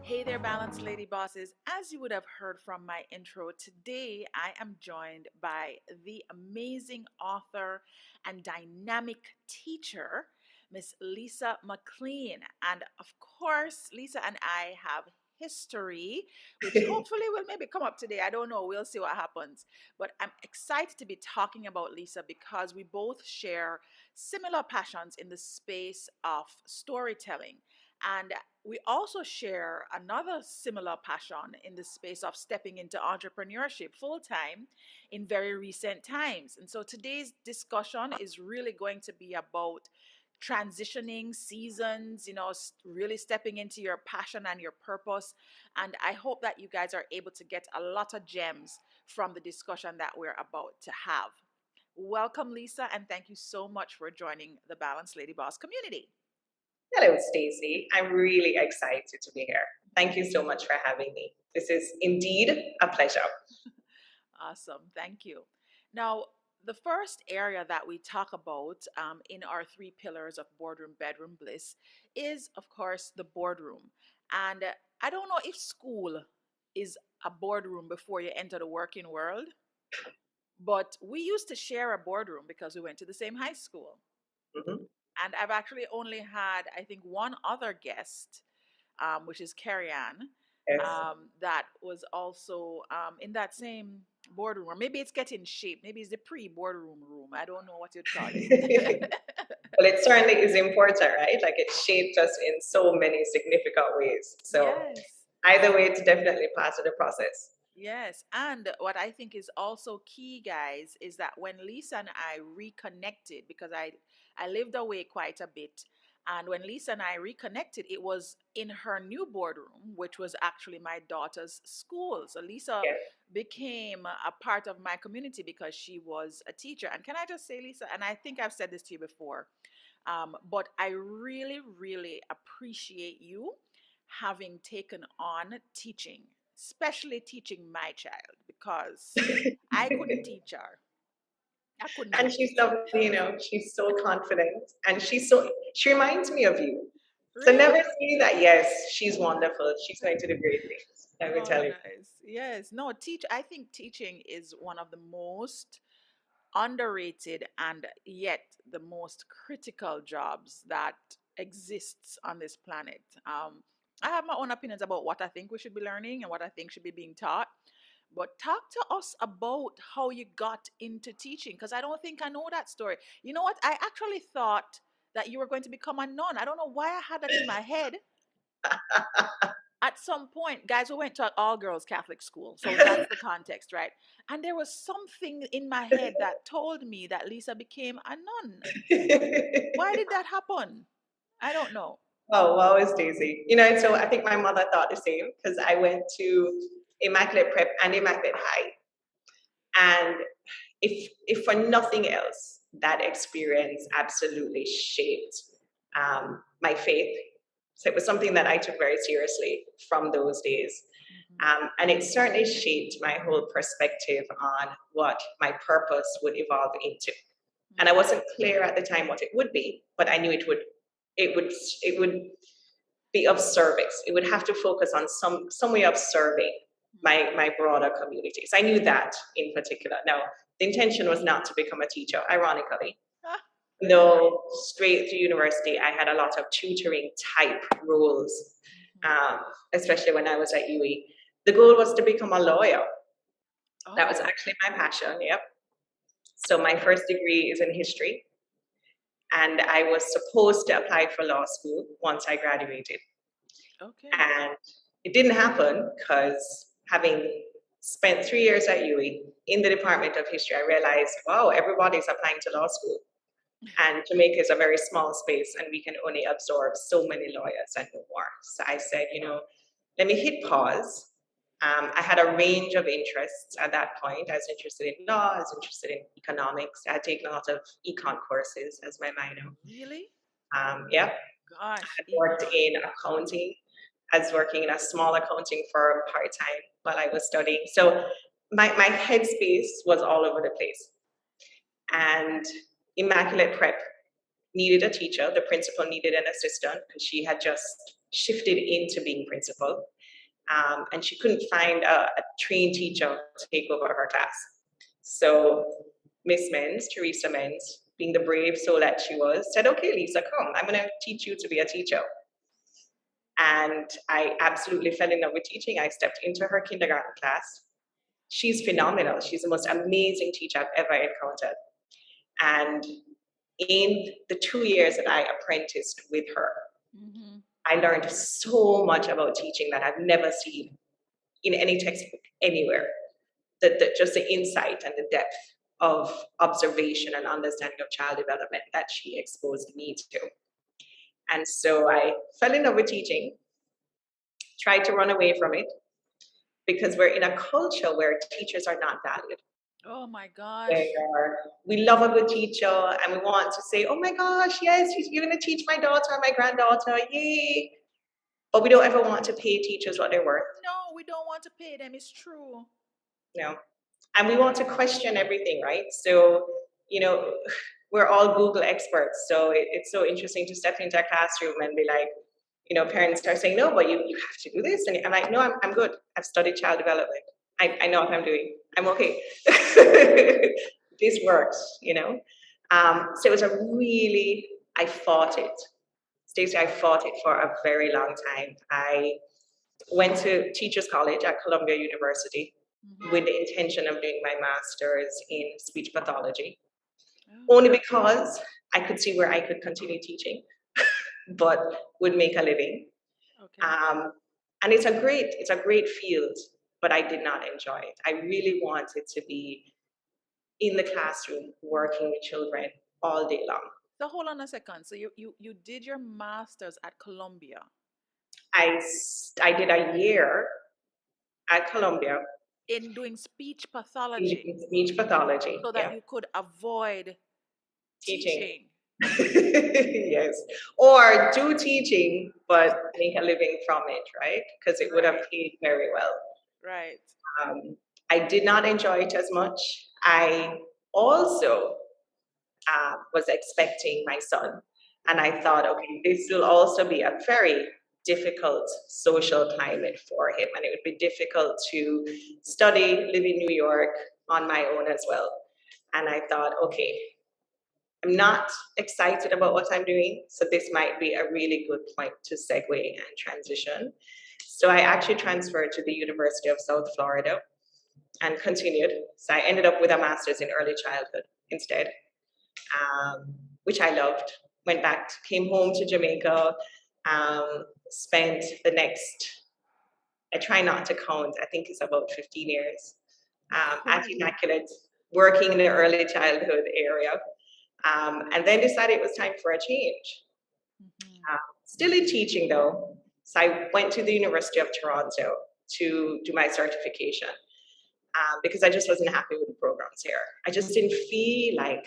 Hey there, Balanced Lady Bosses. As you would have heard from my intro, today I am joined by the amazing author and dynamic teacher, Miss Lisa McLean. And of course, Lisa and I have history, which hopefully will maybe come up today. I don't know. We'll see what happens. But I'm excited to be talking about Lisa because we both share similar passions in the space of storytelling. And we also share another similar passion in the space of stepping into entrepreneurship full time in very recent times. And so today's discussion is really going to be about transitioning seasons, really stepping into your passion and your purpose. And I hope that you guys are able to get a lot of gems from the discussion that we're about to have. Welcome, Lisa, and thank you so much for joining the Balanced Lady Boss community. Hello, Stacy. I'm really excited to be here. Thank you so much for having me. This is indeed a pleasure. Awesome. Thank you. Now, the first area that we talk about in our three pillars of boardroom, bedroom, bliss is, of course, the boardroom. And I don't know if school is a boardroom before you enter the working world, but we used to share a boardroom because we went to the same high school. Mhm. And I've actually only had, I think, one other guest, which is Carrie Ann, Yes. that was also in that same boardroom. Or maybe it's getting shaped. Maybe it's the pre-boardroom room. I don't know what you'd call it. Well, it certainly is important, right? Like it shaped us in so many significant ways. So Yes. either way, it's definitely part of the process. Yes. And what I think is also key, guys, is that when Lisa and I reconnected, because I lived away quite a bit, and when Lisa and I reconnected, it was in her new boardroom, which was actually my daughter's school. So Lisa Yes. became a part of my community because she was a teacher. And can I just say, Lisa, and I think I've said this to you before, but I really, really appreciate you having taken on teaching, especially teaching my child, because I couldn't teach her. I couldn't And even she's teach her. lovely, she's so confident and she reminds me of you. So Really? never say that, yes, she's wonderful. She's going to do great things. Let me Oh, tell you. nice. Yes. No, I think teaching is one of the most underrated and yet the most critical jobs that exists on this planet. I have my own opinions about what I think we should be learning and what I think should be being taught. But talk to us about how you got into teaching, because I don't think I know that story. You know what? I actually thought that you were going to become a nun. I don't know why I had that in my head at some point. Guys, we went to an all girls Catholic school, so that's the context, right? And there was something in my head that told me that Lisa became a nun. Why did that happen? I don't know. Oh, wow, it's Daisy. So I think my mother thought the same because I went to Immaculate Prep and Immaculate High. And if for nothing else, that experience absolutely shaped my faith. So it was something that I took very seriously from those days. Mhm. And it certainly shaped my whole perspective on what my purpose would evolve into. And I wasn't clear at the time what it would be, but I knew it would be of service. It would have to focus on some way of serving my broader community. So I knew that in particular. Now, the intention was not to become a teacher, ironically. Ah, Though straight through university, I had a lot of tutoring type roles, mhm. especially when I was at UE. The goal was to become a lawyer. That was Oh, actually my passion. Yep. So my first degree is in history, and I was supposed to apply for law school once I graduated. okay. And it didn't happen because having spent 3 years at UE in the Department of History, I realized, wow, everybody's applying to law school. And Jamaica is a very small space, and we can only absorb so many lawyers and no more. So I said, let me hit pause. I had a range of interests at that point. I was interested in law, I was interested in economics. I had taken a lot of econ courses as my minor. Really? Yeah, Gosh, I worked econ. in accounting. I was working in a small accounting firm part time while I was studying. So my headspace was all over the place. And Immaculate Prep needed a teacher. The principal needed an assistant because she had just shifted into being principal. and she couldn't find a trained teacher to take over her class. So Miss Menz, Teresa Menz, being the brave soul that she was, said, okay, Lisa, come, I'm gonna teach you to be a teacher. And I absolutely fell in love with teaching. I stepped into her kindergarten class. She's phenomenal. She's the most amazing teacher I've ever encountered. And in the 2 years that I apprenticed with her, Mm-hmm. I learned so much about teaching that I've never seen in any textbook anywhere. Just the insight and the depth of observation and understanding of child development that she exposed me to. And so I fell in love with teaching, tried to run away from it because we're in a culture where teachers are not valued. Oh my Where gosh. we love a good teacher and we want to say, oh my gosh, yes, you're going to teach my daughter or my granddaughter, yay. But we don't ever want to pay teachers what they're worth. No, we don't want to pay them. It's true. No. And we want to question everything, right? So, you know, we're all Google experts. So it's so interesting to step into a classroom and be like, parents are saying, no, but you have to do this. And I'm like, no, I'm good. I've studied child development. I know what I'm doing. I'm okay. This works. So it was I fought it. Stacey, I fought it for a very long time. I went to Teachers College at Columbia University with the intention of doing my master's in speech pathology, Oh, only because I could see where I could continue teaching, but would make a living. okay. And it's a great field, but I did not enjoy it. I really wanted to be in the classroom working with children all day long. So hold on a second. So you did your master's at Columbia I did a year at Columbia in doing speech pathology in speech pathology. so that Yeah, you could avoid teaching. teaching. Yes, or do teaching, but make a living from it, right? Because it would have Right. paid very well. Right. Um, I did not enjoy it as much. I also was expecting my son. And I thought, okay, this will also be a very difficult social climate for him. And it would be difficult to study, live in New York on my own as well. And I thought, okay, I'm not excited about what I'm doing. So this might be a really good point to segue and transition. So I actually transferred to the University of South Florida and continued. So I ended up with a master's in early childhood instead, which I loved. Went back, came home to Jamaica, spent the next, I try not to count, I think it's about 15 years, at Immaculate, working in the early childhood area, and then decided it was time for a change. Mhm. Still in teaching though, so I went to the University of Toronto to do my certification because I just wasn't happy with the programs here. I just didn't feel like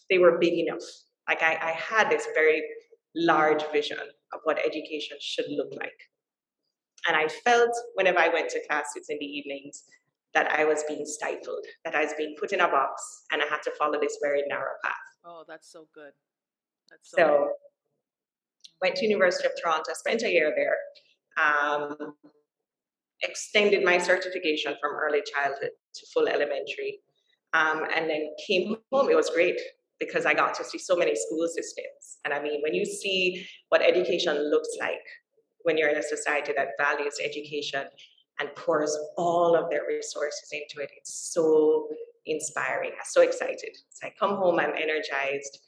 they were big enough. Like I had this very large vision of what education should look like. And I felt whenever I went to classes in the evenings that I was being stifled, that I was being put in a box and I had to follow this very narrow path. Oh, that's so good. That's so good. So went to University of Toronto, spent a year there, extended my certification from early childhood to full elementary, and then came home. It was great because I got to see so many school systems. And I mean, when you see what education looks like when you're in a society that values education and pours all of their resources into it, it's so inspiring. I'm so excited. So I come home, I'm energized.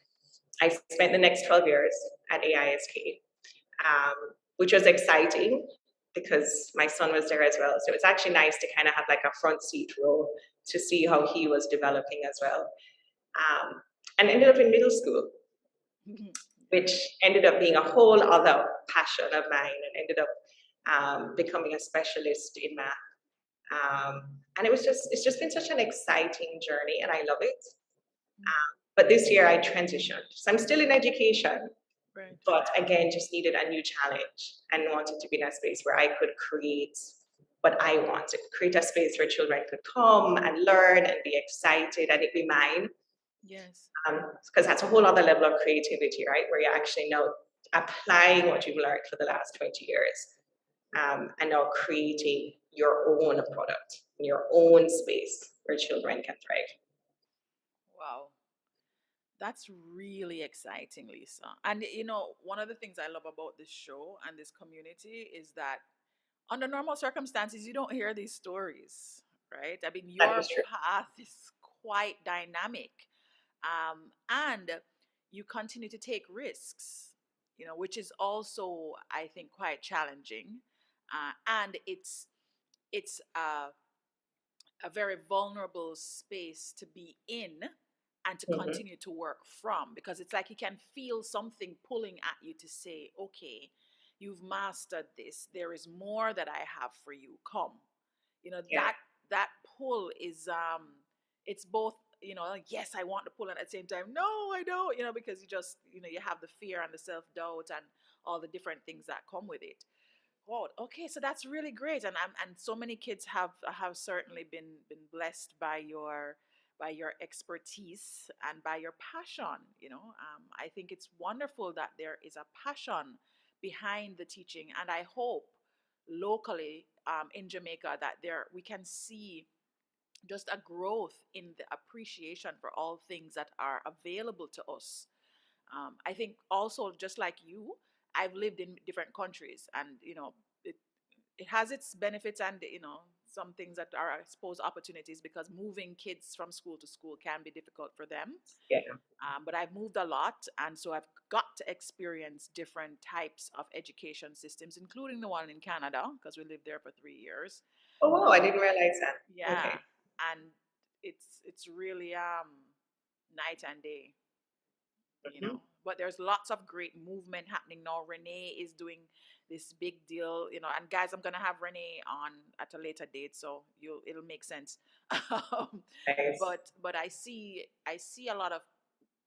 I spent the next 12 years at AISK, which was exciting because my son was there as well. So it's actually nice to kind of have like a front seat row to see how he was developing as well. And ended up in middle school, which ended up being a whole other passion of mine, and ended up becoming a specialist in math. And it's just been such an exciting journey, and I love it. But this year I transitioned. So I'm still in education, Right. but again, just needed a new challenge and wanted to be in a space where I could create what I wanted, create a space where children could come and learn and be excited and it be mine. Yes. Because that's a whole other level of creativity, right? Where you're actually now applying what you've learned for the last 20 years. and now creating your own product, your own space where children can thrive. Wow. That's really exciting, Lisa. And you know, one of the things I love about this show and this community is that under normal circumstances, you don't hear these stories, right? I mean, That your is true. path is quite dynamic. And you continue to take risks, you know, which is also, I think, quite challenging. And it's a very vulnerable space to be in and to Mhm. continue to work from, because it's like you can feel something pulling at you to say, okay, you've mastered this, there is more that I have for you, come. You know, Yeah. that pull is it's both, you know, like, yes, I want to pull, and at the same time, no, I don't, you know, because you just, you know, you have the fear and the self-doubt and all the different things that come with it. Wow. Okay, so that's really great, and so many kids have certainly been blessed by your expertise and by your passion. You know, I think it's wonderful that there is a passion behind the teaching, and I hope locally in Jamaica that there we can see just a growth in the appreciation for all things that are available to us. I think also, just like you, I've lived in different countries, and you know, it it has its benefits and, you know, some things that are, I suppose, opportunities, because moving kids from school to school can be difficult for them. Yeah. But I've moved a lot, and so I've got to experience different types of education systems, including the one in Canada, because we lived there for 3 years. Oh wow, I Um, didn't realize that. yeah, Okay. and it's really night and day, you Mhm. know. But there's lots of great movement happening now. Renee is doing this big deal, you know, and guys, I'm gonna have Renee on at a later date, so you'll it'll make sense. um, Nice. but I see a lot of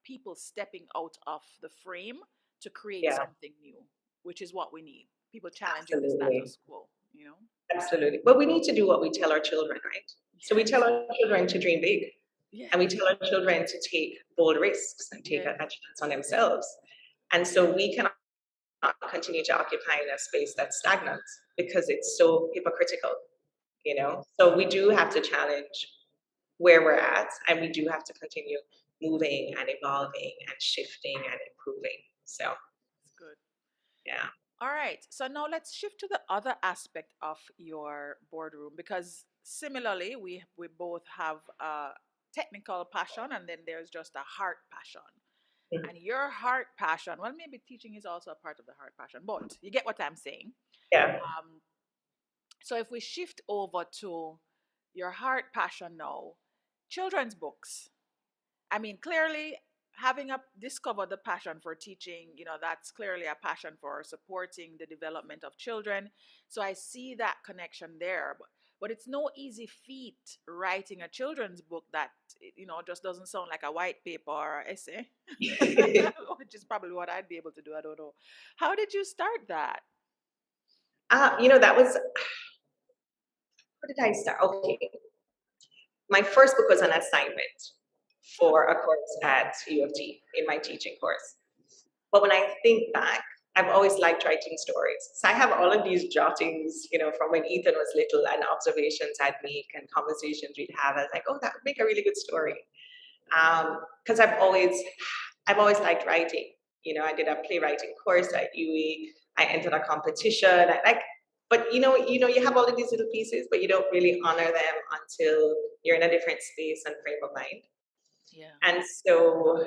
people stepping out of the frame to create Yeah, something new, which is what we need. People challenging the absolutely. status quo, you know. Absolutely. But we need to do what we tell our children, right? So we tell Yes, our children to dream big, and we yes, tell our children to take bold risks and take a yes. chance on themselves. And so we cannot continue to occupy in a space that's stagnant because it's so hypocritical, you know? So we do have to challenge where we're at, and we do have to continue moving and evolving and shifting and improving. So, It's good. yeah. All right. So now let's shift to the other aspect of your boardroom, because similarly, we both have a technical passion, and then there's just a heart passion. Mhm. And your heart passion, well, maybe teaching is also a part of the heart passion, but you get what I'm saying. Yeah. Um, so if we shift over to your heart passion now, children's books. I mean, clearly, having discovered the passion for teaching, you know, that's clearly a passion for supporting the development of children. So I see that connection there. But it's no easy feat writing a children's book that, you know, just doesn't sound like a white paper or essay, which is probably what I'd be able to do. I don't know. How did you start that? That was, where did I start? Okay. My first book was an assignment Hmm. for a course at U of T in my teaching course. But when I think back, I've always liked writing stories. So I have all of these jottings, from when Ethan was little and observations I'd make and conversations we'd have. I was like, oh, that would make a really good story. Because I've always liked writing. I did a playwriting course at UE. I entered a competition. But you have all of these little pieces, but you don't really honor them until you're in a different space and frame of mind. Yeah. And so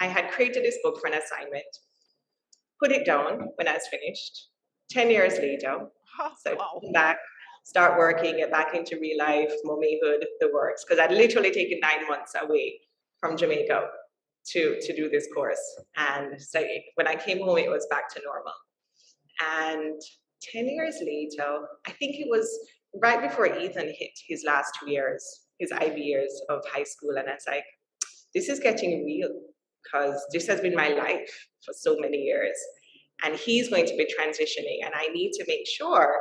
I had created this book for an assignment, put it down when I was finished. 10 years later, so Wow. come back, start working, get back into real life, mommyhood, the works, because I'd literally taken 9 months away from Jamaica to do this course. And so when I came home, it was back to normal. And 10 years later, I think it was right before Ethan hit his last 2 years, his IB years of high school. And I was like, this is getting real because this has been my life for so many years. And he's going to be transitioning. And I need to make sure,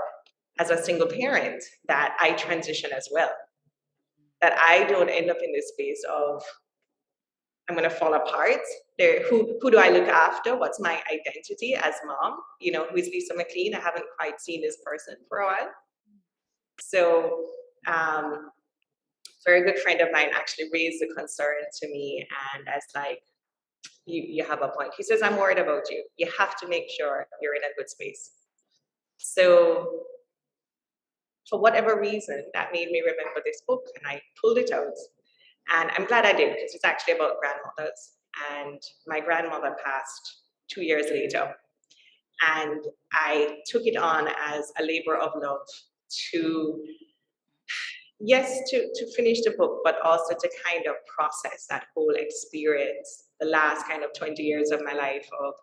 as a single parent, that I transition as well, that I don't end up in this space of I'm going to fall apart. Who do I look after? What's my identity as mom? Who is Lisa McLean? I haven't quite seen this person for a while. So, very good friend of mine actually raised the concern to me, and I was like, you have a point. He says, I'm worried about you. You have to make sure you're in a good space. So, for whatever reason, that made me remember this book, and I pulled it out. And I'm glad I did, because it's actually about grandmothers. And my grandmother passed 2 years later. And I took it on as a labor of love to, yes, to finish the book, but also to kind of process that whole experience, the last kind of 20 years of my life of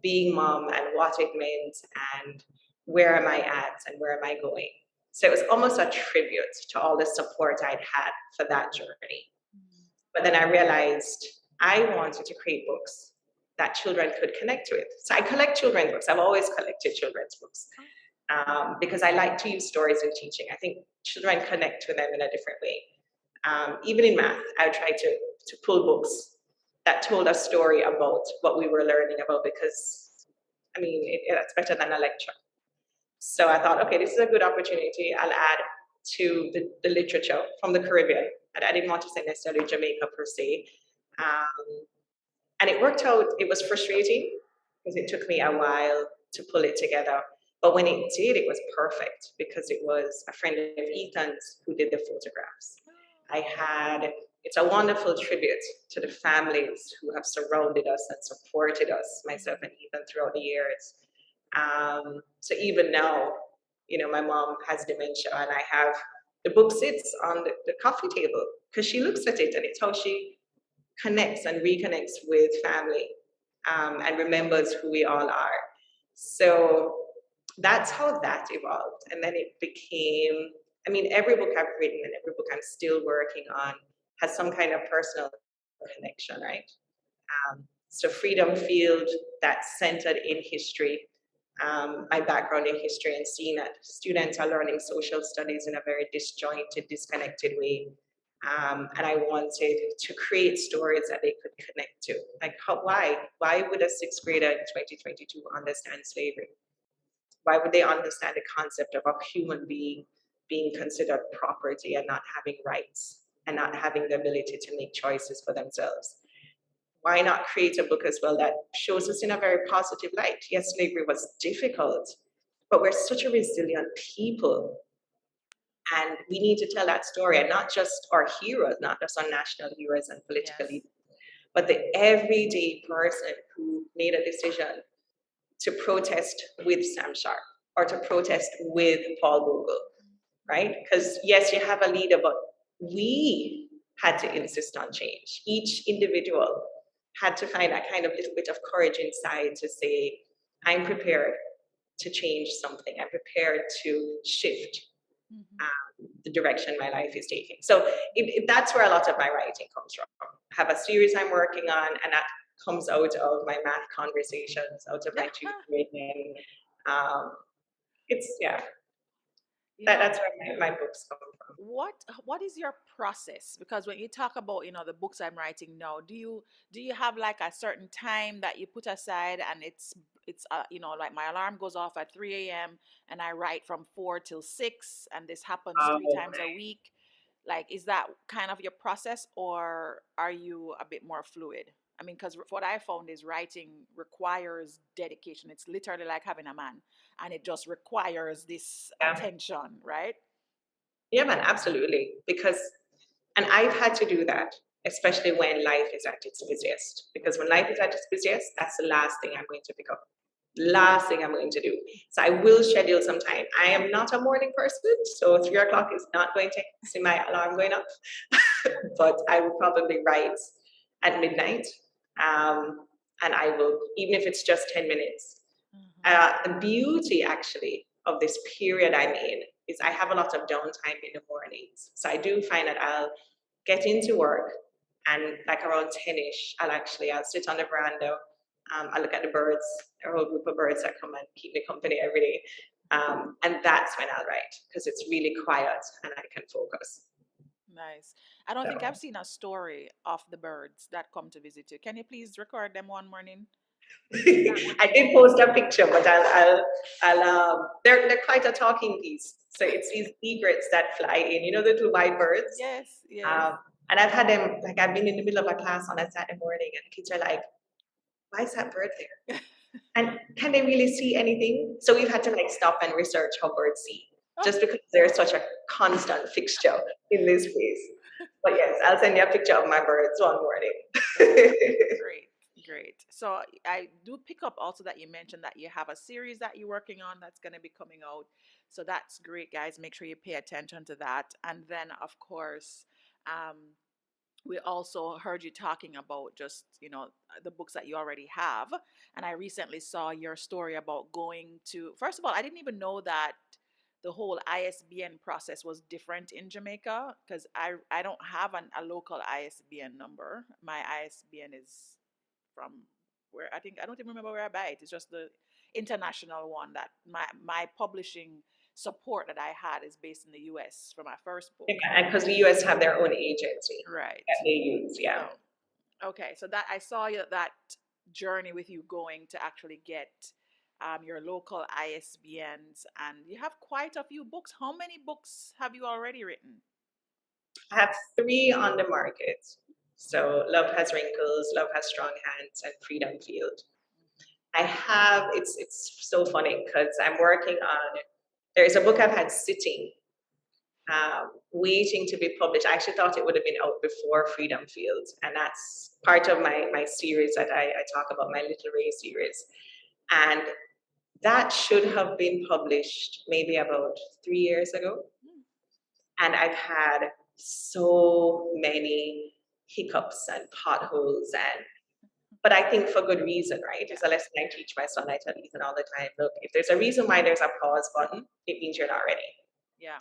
being mom and what it meant and where am I at and where am I going. So it was almost a tribute to all the support I'd had for that journey. But then I realized I wanted to create books that children could connect with. So I collect children's books. I've always collected children's books because I like to use stories in teaching. I think children connect with them in a different way. Even in math, I would try to pull books that told a story about what we were learning about because, that's better than a lecture. So I thought, okay, this is a good opportunity. I'll add to the literature from the Caribbean. I didn't want to say necessarily Jamaica per se. And it worked out. It was frustrating because it took me a while to pull it together. But when it did, it was perfect because it was a friend of Ethan's who did the photographs. It's a wonderful tribute to the families who have surrounded us and supported us, myself and Ethan, throughout the years. So even now, my mom has dementia and I have the book sits on the coffee table because she looks at it and it's how she connects and reconnects with family and remembers who we all are. So that's how that evolved. And then it became, every book I've written and every book I'm still working on has some kind of personal connection, right? So Freedom Field, that's centered in history, my background in history and seeing that students are learning social studies in a very disjointed, disconnected way. And I wanted to create stories that they could connect to. Like, why would a sixth grader in 2022 understand slavery? Why would they understand the concept of a human being being considered property and not having rights and not having the ability to make choices for themselves? Why not create a book as well that shows us in a very positive light? Yes, slavery was difficult, but we're such a resilient people. And we need to tell that story, and not just our heroes, not just our national heroes and political leaders, but the everyday person who made a decision to protest with Sam Sharp or to protest with Paul Bogle, right? Because yes, you have a leader, but we had to insist on change. Each individual had to find that kind of little bit of courage inside to say, I'm prepared to change something. I'm prepared to shift the direction my life is taking. So that's where a lot of my writing comes from. I have a series I'm working on, and that comes out of my math conversations, out of my tutoring. That's where my books come from. What is your process? Because when you talk about the books I'm writing now, do you have like a certain time that you put aside, and it's like my alarm goes off at 3 a.m. and I write from 4 till 6, and this happens three Oh, times a week. Like, is that kind of your process, or are you a bit more fluid? I mean, because what I found is writing requires dedication. It's literally like having a man, and it just requires this yeah. attention, right? Yeah, man, absolutely. And I've had to do that, especially when life is at its busiest. Because when life is at its busiest, that's the last thing I'm going to pick up. Last thing I'm going to do. So I will schedule some time. I am not a morning person, so 3 o'clock is not going to see my alarm going off. But I will probably write at midnight. And I will, even if it's just 10 minutes. The beauty actually of this period I'm in is I have a lot of downtime in the mornings. So I do find that I'll get into work and like around 10ish, I'll sit on the veranda. I look at the birds, a whole group of birds that come and keep me company every day. And that's when I'll write because it's really quiet and I can focus. Nice. I don't think I've So seen a story of the birds that come to visit you. Can you please record them one morning? That would I be did post amazing. a picture, but they're quite a talking piece. So it's these egrets that fly in, you know, the little white birds. Yes, yes. Um, and I've had them, like I've been in the middle of a class on a Saturday morning and the kids are like, why is that bird there? And can they really see anything? So we've had to like stop and research how birds see, just because they're such a constant fixture in this place. But yes, I'll send you a picture of my birds one Okay, morning. great, great. So I do pick up also that you mentioned that you have a series that you're working on that's going to be coming out. So that's great, guys. Make sure you pay attention to that. And then, of course, um, we also heard you talking about just, the books that you already have. And I recently saw your story about going to, first of all, I didn't even know that the whole ISBN process was different in Jamaica, because I don't have a local ISBN number. My ISBN is from where, I don't even remember where I buy it. It's just the international one that my publishing support that I had is based in the US for my first book. Yeah, and because the US have their own agency Right. that they use, yeah. So, okay, so that I saw that journey with you going to actually get your local ISBNs, and you have quite a few books. How many books have you already written? I have three on the market. So Love Has Wrinkles, Love Has Strong Hands, and Freedom Field. I have, it's so funny because I'm working on, there's a book I've had sitting, waiting to be published. I actually thought it would have been out before Freedom Field. And that's part of my series that I talk about, my Little Ray series. And that should have been published maybe about 3 years ago. Hmm. And I've had so many hiccups and potholes and but I think for good reason, right? Yeah, It's a lesson I teach my son. I tell Ethan all the time. Look, if there's a reason why there's a pause button, it means you're not ready. yeah.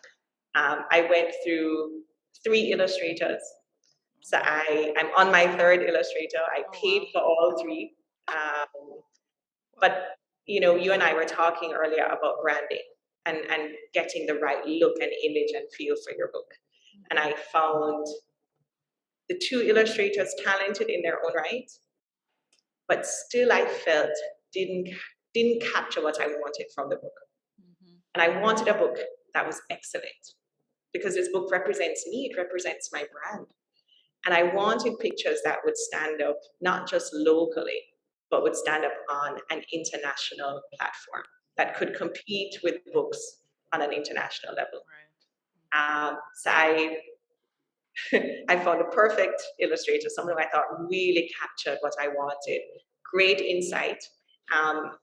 I went through three illustrators. So Okay. I'm on my third illustrator. I Oh paid wow. for all three. Um, Wow. but you and I were talking earlier about branding and getting the right look and image and feel for your book. And Mhm. I found the two illustrators talented in their own right, but still I felt didn't didn't capture what I wanted from the book. Mhm. And I wanted a book that was excellent because this book represents me, it represents my brand. And I wanted pictures that would stand up not just locally, but would stand up on an international platform that could compete with books on an international level. Right. So I found a perfect illustrator, someone who I thought really captured what I wanted. Great insight. Um,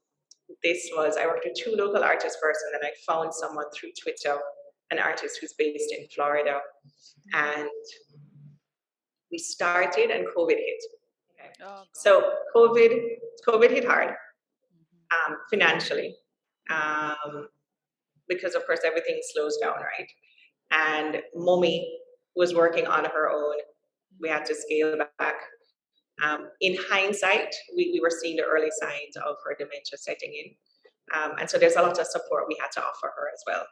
I worked with two local artists first, and then I found someone through Twitter, an artist who's based in Florida. Mhm. And we started, and COVID hit. Okay. Oh God. So COVID hit hard Mhm. financially because, of course, everything slows down, right? And mommy was working on her own. We had Mhm. to scale back. In hindsight, we were seeing the early signs of her dementia setting in. And so there's a lot of support we had to offer her as well.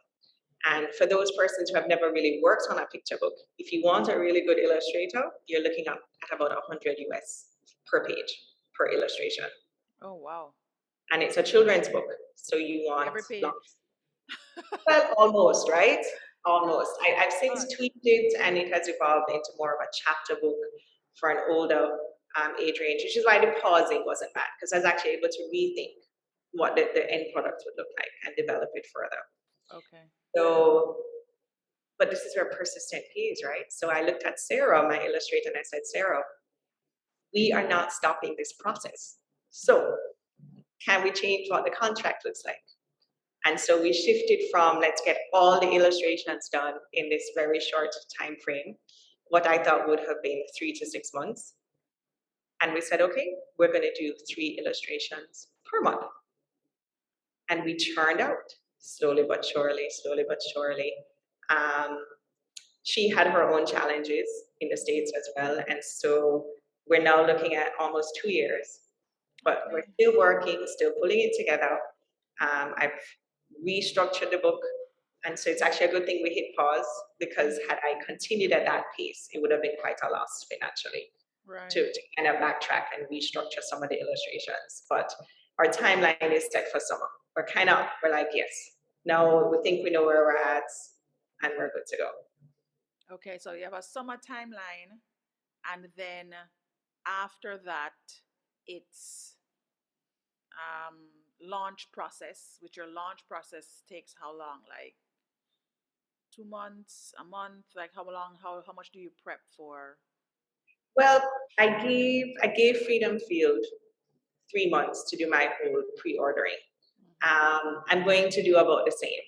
And for those persons who have never really worked on a picture book, if you want a really good illustrator, you're looking at about 100 US per page, per illustration. Oh wow. And it's a children's book. So you want Every long, page. well, almost, right? Almost. Oh I've God. since tweaked it and it has evolved into more of a chapter book for an older age range, which is why the pausing wasn't bad, because I was actually able to rethink what the end product would look like and develop it further. Okay. So, but this is where persistent pays, right? So I looked at Sarah, my illustrator, and I said, Sarah, we are not stopping this process. So can we change what the contract looks like? And so we shifted from let's get all the illustrations done in this very short time frame, what I thought would have been 3 to 6 months. And we said, okay, we're going to do 3 illustrations per month. And we churned out slowly but surely, slowly but surely. Um, she had her own challenges in the States as well. And so we're now looking at almost 2 years, but we're Okay. still working, still pulling it together. I've restructured the book. And so it's actually a good thing we hit pause, because Mm. had I continued at that pace, it would have been quite a loss financially Right. to kind of backtrack and restructure some of the illustrations. But our timeline is set for summer. We're like, yes, now we think we know where we're at and we're good to go. Okay, so you have a summer timeline, and then after that, it's launch process. Which your launch process takes how long? Like 2 months, a month? Like how long? How much do you prep for? Well, I gave Freedom Field 3 months to do my whole pre-ordering. Hmm. I'm going to do about the same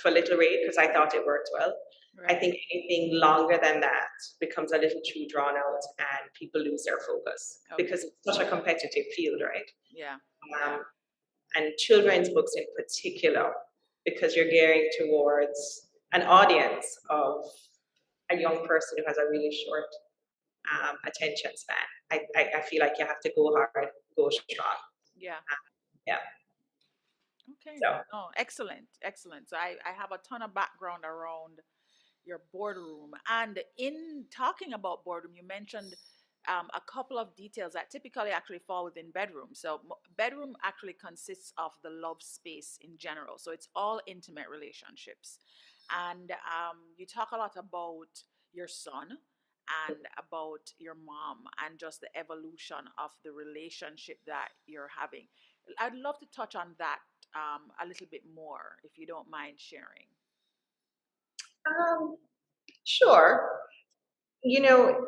for Little Raid because I thought it worked well. I Right. think anything longer than that becomes a little too drawn out and people lose their focus Okay. because it's such a competitive field, right? Yeah. Yeah. Um, and children's books in particular, because you're gearing towards an audience of a young person who has a really short attention span. I feel like you have to go hard, go strong. Yeah. Yeah. Okay. So Oh, excellent. Excellent. So I have a ton of background around your boardroom. And in talking about boardroom, you mentioned a couple of details that typically actually fall within bedroom. So bedroom actually consists of the love space in general. So it's all intimate relationships. And you talk a lot about your son and about your mom and just the evolution of the relationship that you're having. I'd love to touch on that a little bit more, if you don't mind sharing. um, sure. You know,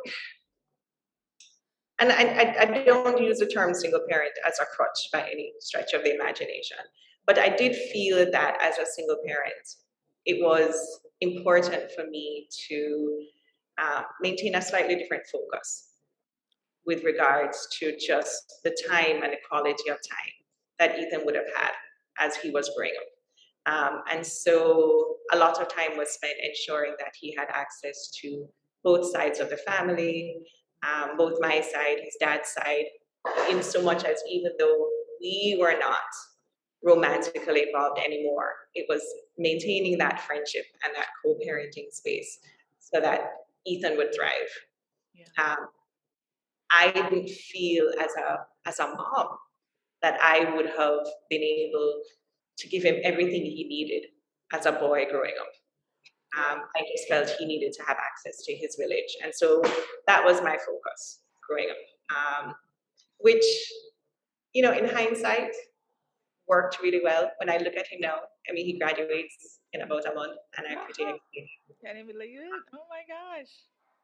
and I don't use the term single parent as a crutch by any stretch of the imagination, but I did feel that as a single parent, it was important for me to maintain a slightly different focus with regards to just the time and the quality of time that Ethan would have had as he was growing up. And so a lot of time was spent ensuring that he had access to both sides of the family, both my side, his dad's side, in so much as even though we were not romantically involved anymore, it was maintaining that friendship and that co-parenting space so that Ethan would thrive. Yeah. Um, I didn't feel as a mom that I would have been able to give him everything he needed as a boy growing up. Yeah. I just felt he needed to have access to his village. And so that was my focus growing up, which, in hindsight, worked really well. When I look at him now, I mean, he graduates in about a month, and I'm pretty Wow. excited. Can you believe it? Oh my gosh.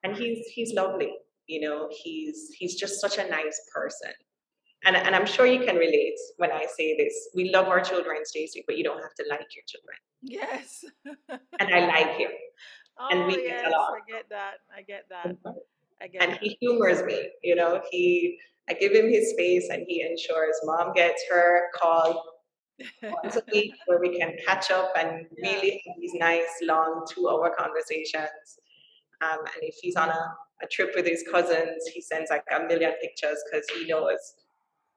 And he's lovely. He's just such a nice person. And I'm sure you can relate when I say this. We love our children, Stacey, but you don't have to like your children. Yes. And I like him, and Oh we get yes, along. I get that. I get that. I get And that. he humors me. I give him his space, and he ensures mom gets her call once a week where we can catch up and Yeah. really have these nice long 2-hour conversations. And if he's on a trip with his cousins, he sends like a million pictures because he knows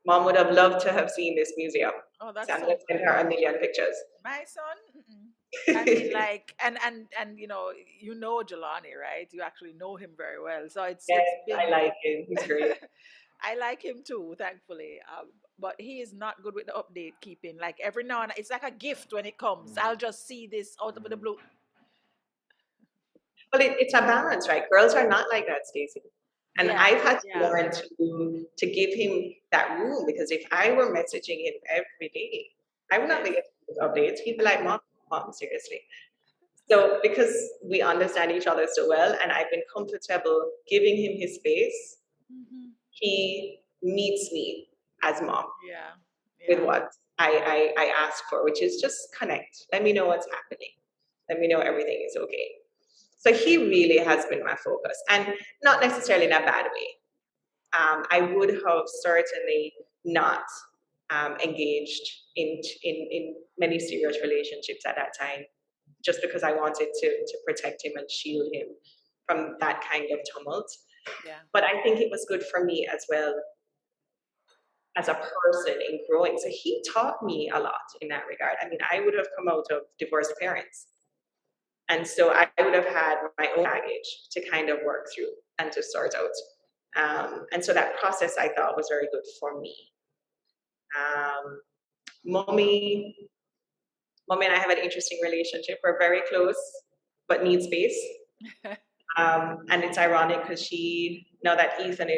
mom would have loved to have seen this museum. Oh, So that's I'm gonna so send good. her a million pictures. My son, mm-mm. I mean, like, and Jelani, right? You actually know him very well, so Yes, it's I been. like him. He's great. I like him too, thankfully. But he is not good with the update keeping. Like every now and it's like a gift when it comes. I'll just see this out of the blue. But it's a balance, right? Girls are not like that, Stacey. And Yeah, I've had to yeah, learn to give him that room because if I were messaging him every day, I would not be yes. getting those updates. He'd be like, Mom, seriously. So because we understand each other so well and I've been comfortable giving him his space, Hmm. he meets me as mom Yeah, with yeah, what I ask for, which is just connect. Let me know what's happening. Let me know everything is okay. So he really has been my focus, and not necessarily in a bad way. I would have certainly not engaged in many serious relationships at that time, just because I wanted to protect him and shield him from yeah, that kind of tumult. yeah, But I think it was good for me as well as a person in growing. So he taught me a lot in that regard. I mean, I would have come out of divorced parents. And so I would have had my own baggage to kind of work through and to sort out. And so that process I thought was very good for me. Um, mommy, mommy and I have an interesting relationship. We're very close, but need space. And it's ironic because now that Ethan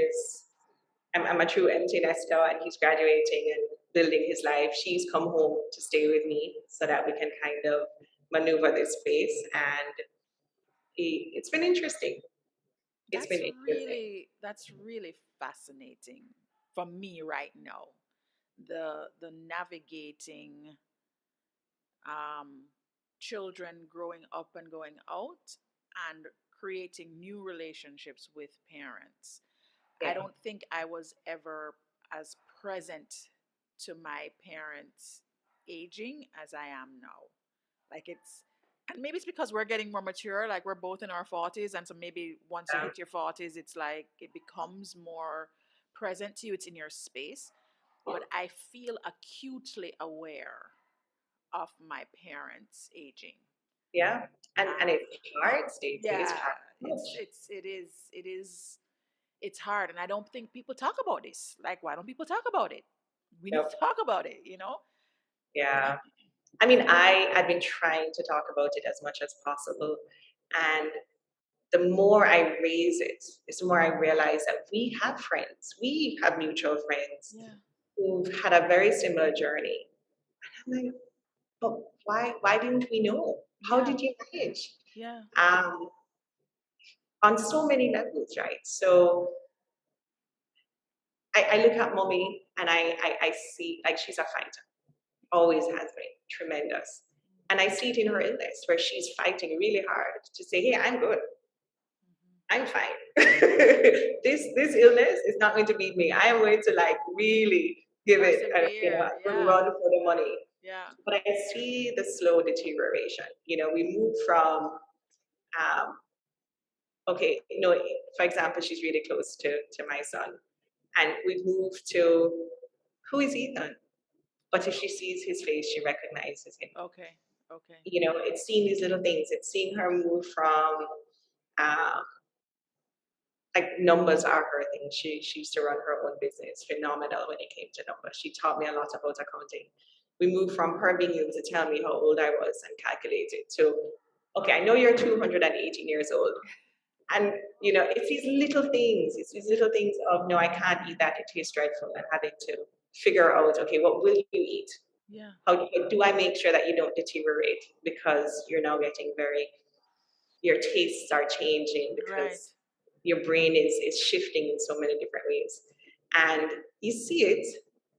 I'm a true empty nester and he's graduating and building his life, she's come home to stay with me so that we can kind of maneuver this space. And it's been interesting. It's been interesting. That's really fascinating for me right now. The navigating um, children growing up and going out and creating new relationships with parents. I Yeah, don't think I was ever as present to my parents aging as I am now. Like and maybe it's because we're getting more mature, like we're both in our 40s. And so maybe once you yeah, hit your 40s, it's like it becomes more present to you, it's in your space. But I feel acutely aware of my parents aging. yeah. And And it's hard, Stacey. It's yeah, hard. it's hard. And I don't think people talk about this. Like, why don't people talk about it? We need Yep. to talk about it, you know? Yeah. I mean, I've been trying to talk about it as much as possible. And the more I raise it, is the more I realize that we have friends. We have mutual friends Yeah. who've had a very similar journey. I'm like, but why didn't we know? How Yeah. did you manage? Yeah. Um, on so many levels, right? So I look at mommy and I see like she's a fighter, always has been tremendous. And I see it in her illness where she's fighting really hard to say, hey, I'm good. Mhm. I'm fine. This illness is not going to beat me. I am going to like really give it Persevere. a good Yeah. run for the money. Yeah. But I see the slow deterioration. We move from um, okay, for example, she's really close to my son, and we move to who is Ethan? But if she sees his face, she recognizes him. Okay. Okay. It's seeing these little things. It's seeing her move from um, like numbers are her thing. She used to run her own business, phenomenal when it came to numbers. She taught me a lot about accounting. We moved from her being able to tell me how old I was and calculate it to, okay, I know you're 218 years old. And it's these little things. It's these Yeah. little things of no, I can't eat that. It tastes dreadful, and having to figure out, okay, what will you eat? Yeah. How do I make sure that you don't deteriorate because you're now getting your tastes are changing Right. because your brain is shifting in so many different ways. And you see it,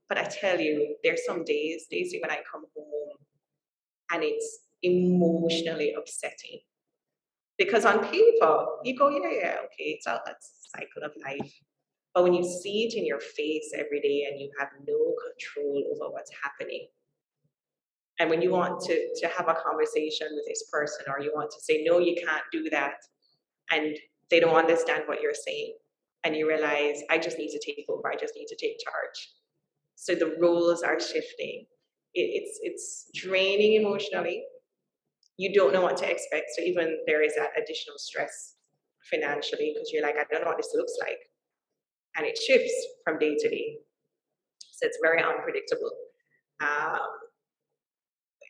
but I tell you, there's some days, Daisy, when I come home and it's emotionally upsetting. Because on paper, you go, yeah, yeah, okay, that's a cycle of life. But when you see it in your face every day and you have no control over what's happening, and when you want to have a conversation with this person or you want to say, no, you can't do that, and they don't understand what you're saying, and you realize, I just need to take over, I just need to take charge. So the roles are shifting. It's draining emotionally. You don't know what to expect. So even there is that additional stress financially because you're like, I don't know what this looks like. And it shifts from day to day. So it's very unpredictable. Um,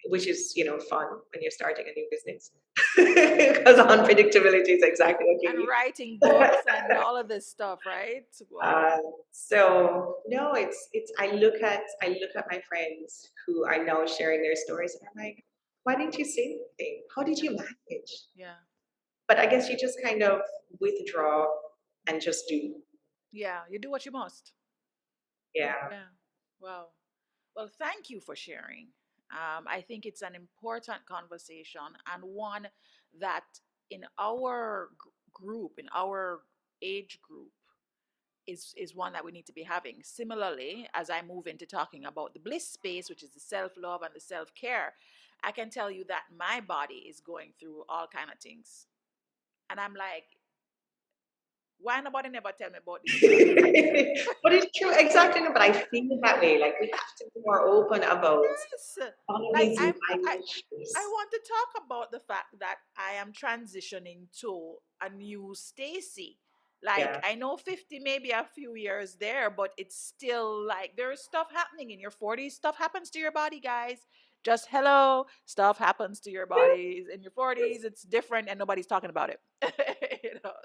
which is fun when you're starting a new business because unpredictability is exactly what you And need. writing books and all of this stuff, right? Wow. So no, it's I look at my friends who are now sharing their stories and I'm like, why didn't you say anything? How did Yeah. you manage? Yeah. But I guess you just kind of withdraw and just do. Yeah. You do what you must. Yeah. Yeah. Wow. Well, thank you for sharing. I think it's an important conversation and one that in our group, in our age group, is one that we need to be having. Similarly, as I move into talking about the bliss space, which is the self love and the self care, I can tell you that my body is going through all kind of things, and I'm like, Why nobody never tell me about this stuff? But it's true, exactly. No, but I feel that way. Like we have to be more open about Yes. all of Like these I minor I issues. want to talk about the fact that I am transitioning to a new Stacy. Like Yeah, I know 50 maybe a few years there, but it's still like there's stuff happening in your 40s. Stuff happens to your body, guys. Just hello, stuff happens to your bodies in your 40s. It's different and nobody's talking about it.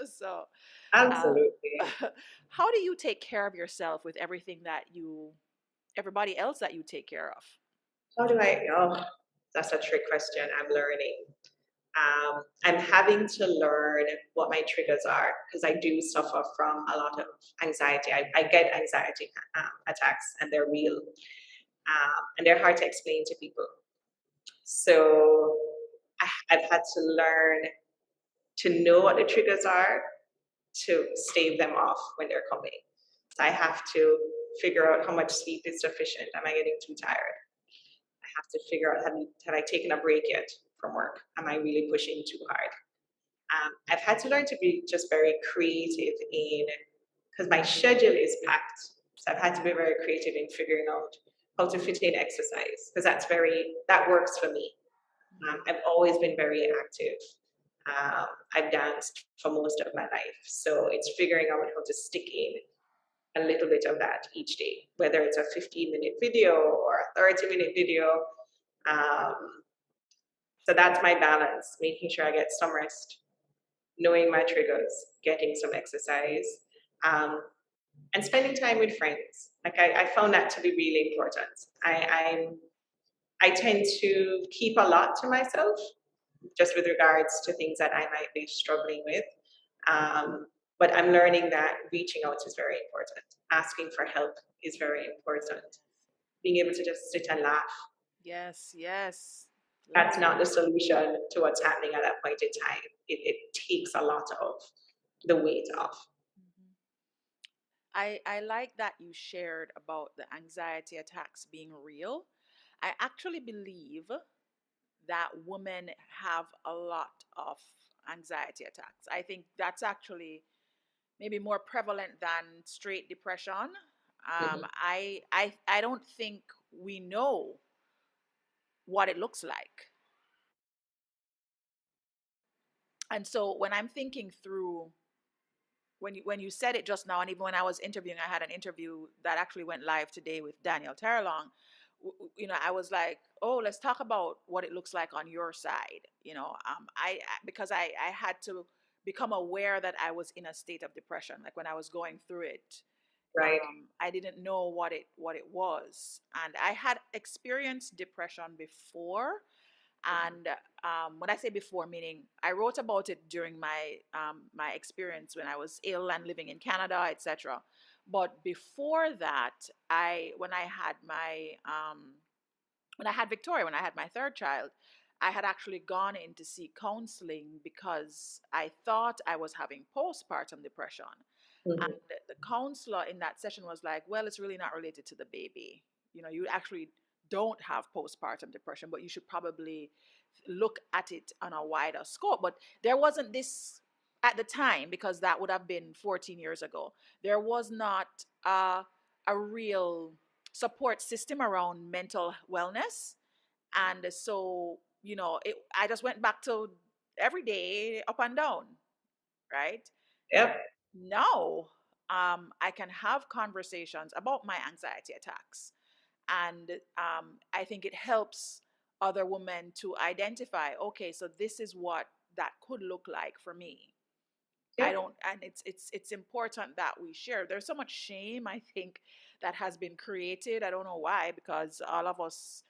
So uh, absolutely. how do you take care of yourself with everything that everybody else that you take care of? How do I? Oh, that's a trick question. I'm learning. I'm having to learn what my triggers are because I do suffer from a lot of anxiety. I get anxiety attacks, and they're real, and they're hard to explain to people. So I've had to learn to know what the triggers are to stave them off when they're coming. So I have to figure out how much sleep is sufficient. Am I getting too tired? I have to figure out have I taken a break yet from work? Am I really pushing too hard? I've had to learn to be just very creative in because my schedule is packed. So I've had to be very creative in figuring out how to fit in exercise because that works for me. I've always been very active. I've danced for most of my life, so it's figuring out how to stick in a little bit of that each day, whether it's a 15-minute video or a 30-minute video. Um, so that's my balance, making sure I get some rest, knowing my triggers, getting some exercise, um, and spending time with friends. Like I found that to be really important. I tend to keep a lot to myself, just with regards to things that I might be struggling with. Um, but I'm learning that reaching out is very important. Asking for help is very important. Being able to just sit and laugh. Yes, yes. That's not the Laughter. solution to what's happening at that point in time. It takes a lot of the weight off. Mhm. I like that you shared about the anxiety attacks being real. I actually believe that women have a lot of anxiety attacks. I think that's actually maybe more prevalent than straight depression. Mhm. I don't think we know what it looks like. And so when I'm thinking through when you said it just now, and even when I was interviewing, I had an interview that actually went live today with Daniel Terrelong. I was like, oh, let's talk about what it looks like on your side. Because I had to become aware that I was in a state of depression, like when I was going through it. Right. I didn't know what it was, and I had experienced depression before. And when I say before, meaning I wrote about it during my experience when I was ill and living in Canada, etc. But before that, I when I had my when I had Victoria, when I had my third child, I had actually gone in to seek counseling because I thought I was having postpartum depression. And Mhm. the counselor in that session was like, well, it's really not related to the baby. You actually don't have postpartum depression, but you should probably look at it on a wider scope. But there wasn't this at the time, because that would have been 14 years ago. There was not a real support system around mental wellness. And so, I just went back to every day up and down, right? Yep. Now, I can have conversations about my anxiety attacks. And I think it helps other women to identify, okay, so this is what that could look like for me. I Yep. don't, and it's important that we share. There's so much shame, I think, that has been created. I don't know why, because all of us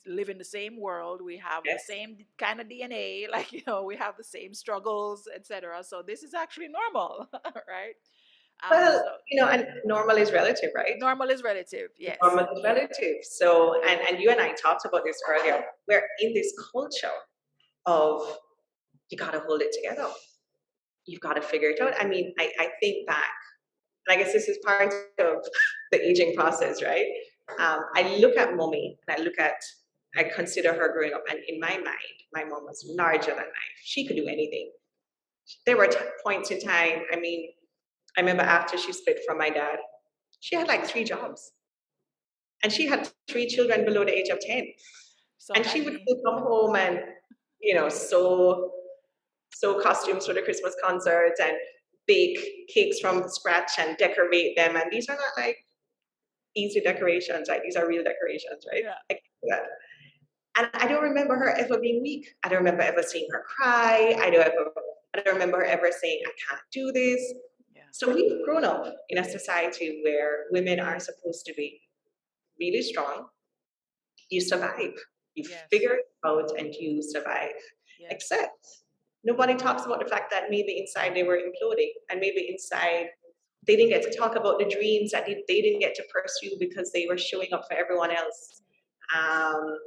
live in the same world. We have the Yes. same kind of DNA, like, we have the same struggles, etc. So this is actually normal, right? Well, So and normal is relative, right? normal is relative, yes. Normal is relative. So, and you and I talked about this earlier. We're in this culture of you got to hold it together. You've got to figure it out. I mean, I think back, and I guess this is part of the aging process, right? I look at mommy and I consider her growing up, and in my mind, my mom was larger than life. She could do anything. There were points in time. I mean, I remember after she split from my dad, she had like 3 jobs. And she had 3 children below the age of 10. Sound And she like would me. come home and, sew costumes for the Christmas concerts and bake cakes from scratch and decorate them. And these are not like easy decorations, right? These are real decorations, right? Yeah. I can't do that. And I don't remember her ever being weak. I don't remember ever seeing her cry. I don't remember her ever saying, I can't do this. Yeah. So we've grown up in a society where women are supposed to be really strong. You survive. You Yes. figure it out and you survive. Yes. Except nobody talks about the fact that maybe inside they were imploding and maybe inside they didn't get to talk about the dreams that they didn't get to pursue because they were showing up for everyone else. Um,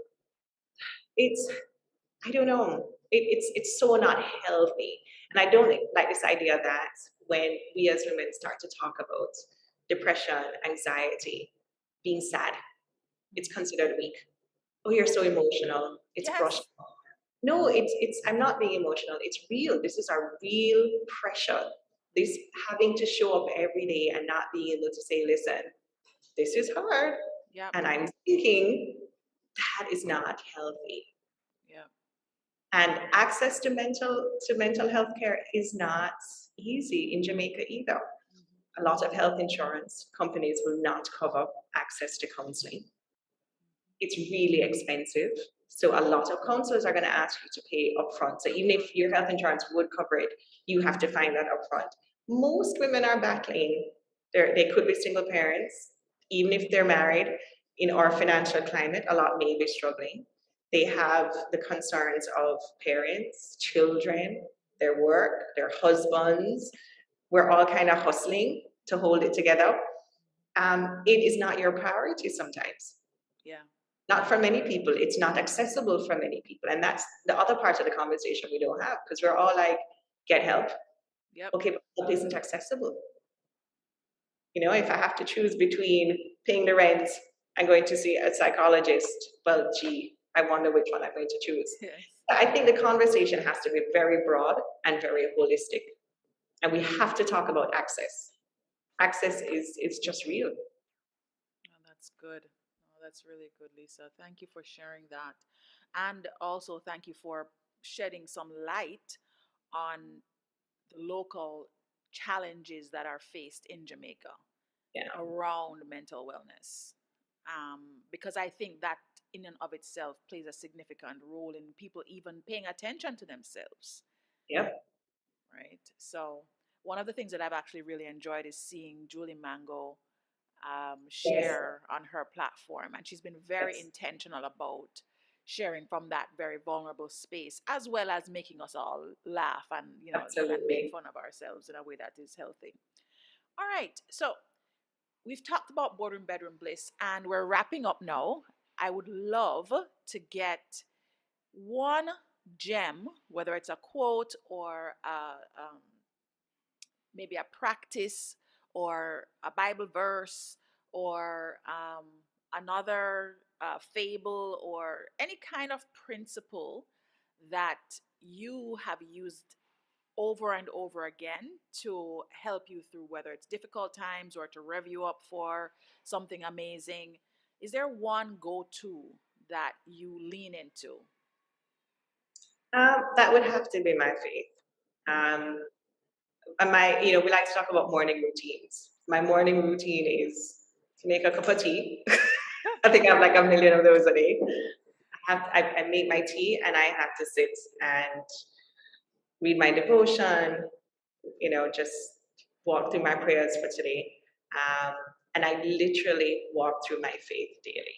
it's I don't know. It's so not healthy, and I don't like this idea that when we as women start to talk about depression, anxiety, being sad, it's Mhm. considered weak. Oh, you're so emotional. It's brushed. Yes. No, it's. I'm not being emotional. It's real. This is our real pressure. This having to show up every day and not being able to say, "Listen, this is hard," Yep. and I'm thinking that is not healthy. Yep. And access to mental health care is not easy in Jamaica either. Mhm. A lot of health insurance companies will not cover access to counseling. It's really expensive. So a lot of counselors are going to ask you to pay upfront. So even if your health insurance would cover it, you have to find that upfront. Most women are battling. They could be single parents, even if they're married. In our financial climate, a lot may be struggling. They have the concerns of parents, children, their work, their husbands. We're all kind of hustling to hold it together. It is not your priority sometimes. Yeah. Not for many people. It's not accessible for many people. And that's the other part of the conversation we don't have because we're all like, get help. Yep. Okay, but help isn't accessible. If I have to choose between paying the rent and going to see a psychologist, well, gee, I wonder which one I'm going to choose. Yes. I think the conversation has to be very broad and very holistic. And we have to talk about access. Access is just real. Oh, that's good. Oh, that's really good, Lisa. Thank you for sharing that. And also, thank you for shedding some light on the local challenges that are faced in Jamaica Yeah, around mental wellness. Because I think that in and of itself plays a significant role in people even paying attention to themselves, yep, right? So, one of the things that I've actually really enjoyed is seeing Julie Mango yes, share on her platform. And she's been very yes, intentional about sharing from that very vulnerable space, as well as making us all laugh and, and make absolutely. fun of ourselves in a way that is healthy. All right. So we've talked about boardroom bedroom bliss and we're wrapping up now. I would love to get one gem, whether it's a quote or maybe a practice or a Bible verse or another fable or any kind of principle that you have used over and over again to help you through whether it's difficult times or to rev you up for something amazing. Is there one go to that you lean into? That would have to be my faith. Um, and we like to talk about morning routines. My morning routine is to make a cup of tea. I think I have like a million of those a day. I make my tea and I have to sit and read my devotion, just walk through my prayers for today. Um, and I literally walk through my faith daily.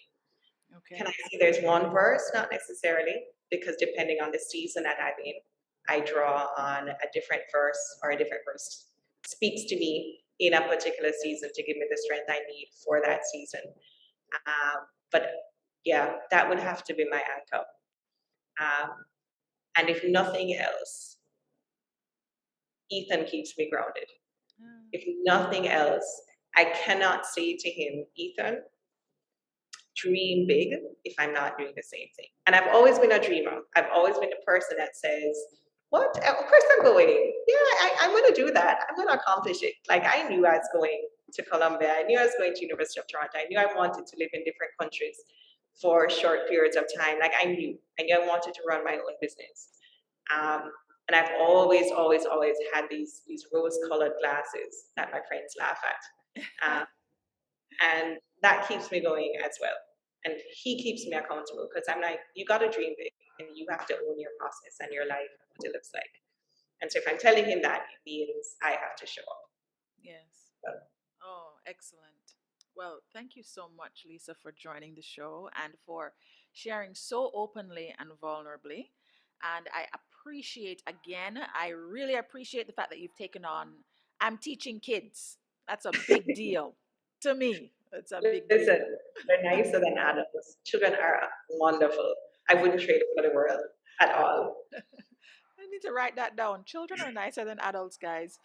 Can I Okay. say there's one verse? Not necessarily, because depending on the season that I'm in, I draw on a different verse or a different verse speaks to me in a particular season to give me the strength I need for that season. But yeah, that would have to be my anchor. Um, and if nothing else, Ethan keeps me grounded. Mm. If nothing else, I cannot say to him, Ethan, dream big if I'm not doing the same thing. And I've always been a dreamer. I've always been the person that says, what? Of course I'm going. Yeah, I'm going to do that. I'm going to accomplish it. Like I knew I was going to Colombia. I knew I was going to University of Toronto. I knew I wanted to live in different countries for short periods of time. Like I knew I wanted to run my own business. Um, and I've always, always, always had these rose-colored glasses that my friends laugh at, and that keeps me going as well. And he keeps me accountable because I'm like, you got to dream big, and you have to own your process and your life and what it looks like. And so if I'm telling him that, it means I have to show up. Yes. So, Oh, excellent. Well, thank you so much, Lisa, for joining the show and for sharing so openly and vulnerably. And I appreciate, again, I really appreciate the fact that you've taken on, I'm teaching kids. That's a big deal to me. It's a big listen, deal. they're nicer than adults. Children are wonderful. I wouldn't trade it for the world at all. I need to write that down. Children are nicer than adults, guys.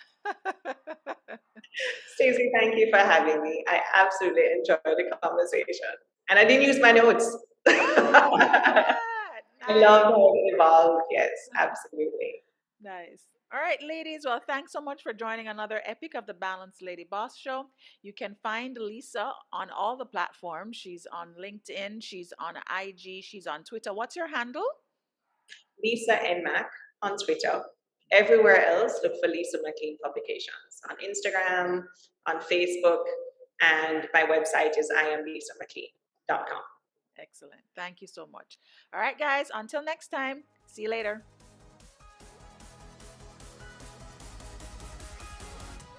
Stacey, thank you for having me. I absolutely enjoyed the conversation. And I didn't use my notes. Oh, look at I that. love Nice. how it evolved. Yes, absolutely. Nice. All right, ladies. Well, thanks so much for joining another epic of the Balanced Lady Boss Show. You can find Lisa on all the platforms. She's on LinkedIn, she's on IG, she's on Twitter. What's your handle? Lisa N. Mac on Twitter. Everywhere else, look for Lisa McLean Publications on Instagram, on Facebook, and my website is iamlisamclean.com. Excellent. Thank you so much. All right, guys. Until next time, see you later.